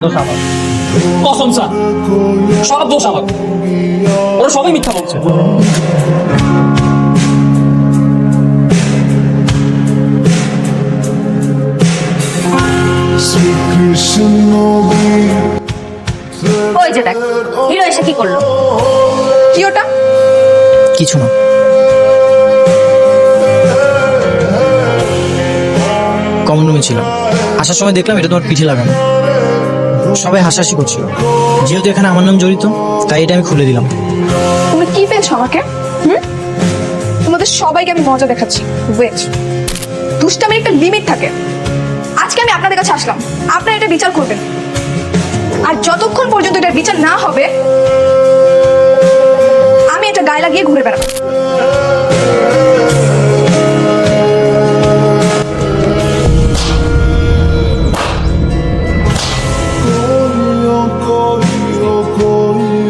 দোষ আমার। কসম স্যার, সব দোষ আমার। ওরা সবাই মিথ্যা বলছে। ওই যে দেখ, হিরো এসে কি করলো? কি ওটা? কিছু না। কমন রুমে ছিলাম, আসার সময় দেখলাম এটা তোমার পিঠে লাগানো। সবাই হাসাহাসি করছিল, যেহেতু এখানে আমার নাম জড়িত তাই এটা আমি খুলে দিলাম। তুমি কি পেয়েছো আমাকে? তোমাদের সবাইকে আমি মজা দেখাচ্ছি। ওয়েট, দুষ্টামির একটা লিমিট থাকে। আজকে আমি আপনাদের কাছে আসলাম, আপনারা এটা বিচার করবেন। আর যতক্ষণ পর্যন্ত এটার বিচার না হবে, আমি এটা গায়ে লাগিয়ে ঘুরে বেড়াবো।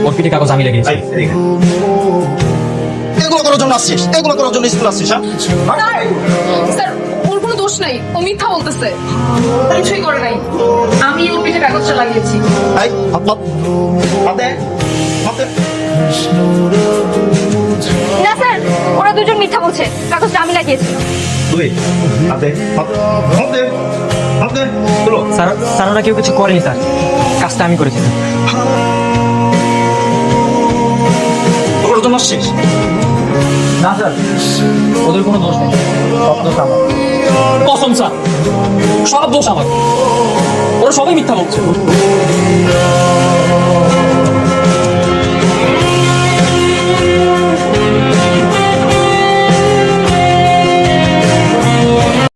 ওর পিঠে কাগজ আমি লেগেছি। এগুলো করার জন্য আসছিস? এগুলো করার জন্য স্কুল আসছিস? হ্যাঁ, স্যার, ওর কোনো দোষ নাই, ও মিথ্যা বলতেছে। কিছুই করে নাই, আমি ওর পিঠে কাগজটা লাগিয়েছি। এই হাতে হাতে না স্যার, ওরা দুজন মিথ্যা বলছে, কাগজটা আমি লাগিয়েছি। তুই হাতে হাতে হাতে বলো। স্যার ওরা কেউ কিছু করেনি স্যার, কাজটা আমি করেছি। করার জন্য আসছিস? না স্যার, ওদের কোনো দোষ নেই, সব দোষ আমার। কসম স্যার, সব দোষ আমার। ওরা সবাই মিথ্যা বলছে।